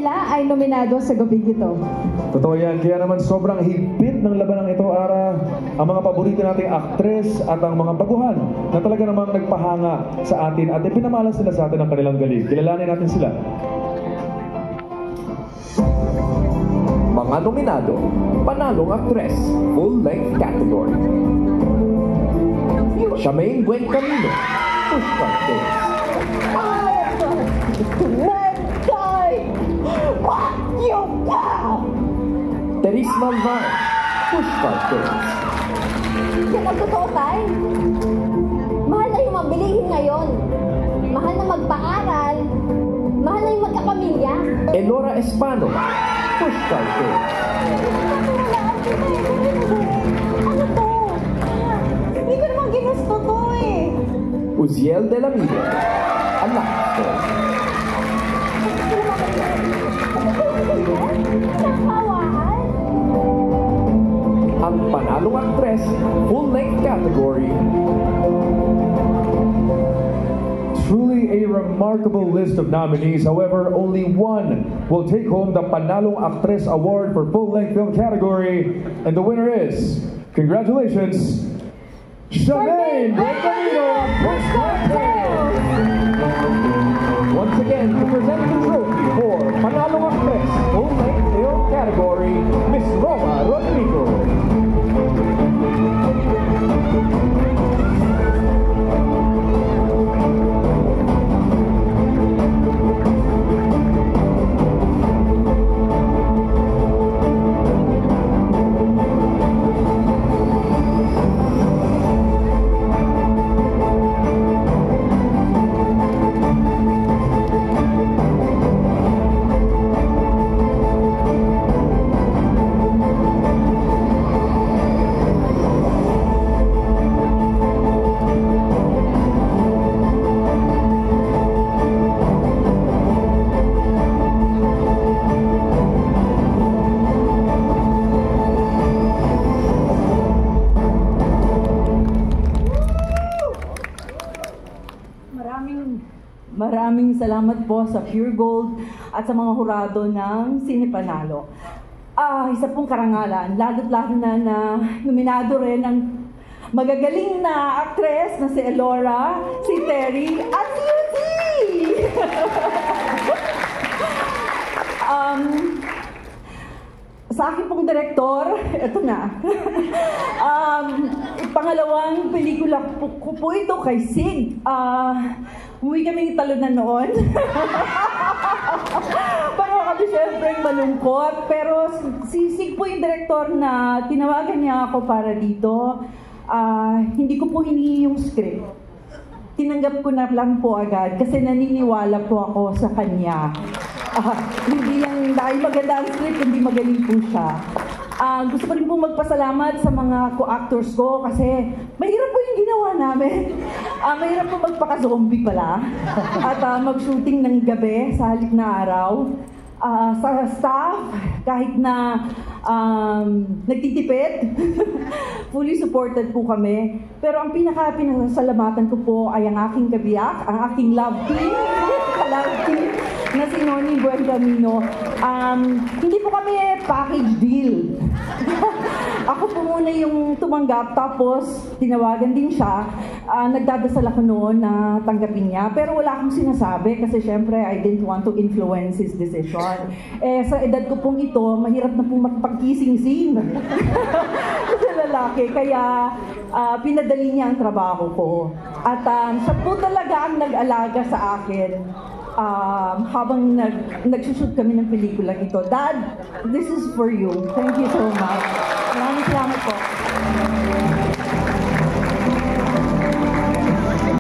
nila ay nominado sa gabing ito. Totoo yan. Kaya naman sobrang higpit ng labanang ito, Ara. Ang mga paborito nating aktres at ang mga baguhan na talaga namang nagpahanga sa atin at ipinamalas nila sa atin ang kanilang galing. Kilalanin natin sila. Mga nominado, panalong aktres, full-length category. Charmaine Buen Camino, Pushcart Days. What you got? Therese Malvar, Pushcart Days. Yan ang totoo, Tay. Mahal na yung mabilihin ngayon. Mahal na magpaaral. Mahal na yung magkapamilya. Elora Espano, Pushcart Days. Ano to? Hindi ko naman ginusto to eh. Uziel de la Milla, Anak Story. Nakakawaan. Ang panalong aktres, full-length category. Truly a remarkable list of nominees. However, only one will take home the Panalong Actress Award for full-length film category. And the winner is, congratulations, Charmaine Buen Camino, Pushcart Days. Once again, to present the trophy for Panalong Actress, full-length film category, Miss Roma Rodrigo. Maraming salamat po sa Pure Gold at sa mga hurado ng Sine Panalo. Isa pong karangalan, lalo't-lalo na nominado rin ang magagaling na aktres na si Elora, si Terry, at si Yuzi! Sa akin pong direktor, ito na. Pangalawang pelikula ko po ito kay Sig. Umuwi kami talunan noon. Parang kami syempre malungkot. Pero si Sig po yung direktor na tinawagan niya ako para dito. Hindi ko po hinihingi yung script. Tinanggap ko na lang po agad kasi naniniwala po ako sa kanya. Hindi lang dahil maganda ang script, hindi magaling po siya. Gusto ko rin po magpasalamat sa mga co-actors ko kasi mahirap po yung ginawa namin. Mahirap po magpaka-zombie pala at mag-shooting ng gabi sa halip na araw. Sa staff, kahit na nagtitipid, fully supported po kami. Pero ang pinaka-pinasalamatan ko po ay ang aking kabiyak, ang aking love team, na si Noni Buen Camino. Hindi po kami package deal. Ako po muna yung tumanggap, tapos tinawagan din siya. Nagdadasal ako noon na tanggapin niya. Pero wala akong sinasabi kasi syempre I didn't want to influence his decision. Sa edad ko pong ito, mahirap na pong magpag-kissing-sing sa lalaki. Kaya pinadali niya ang trabaho ko. At siya po talaga ang nag-alaga sa akin. Habang nagsushoot kami ng pelikula ito. Dad, this is for you. Thank you so much. Maraming salamat po.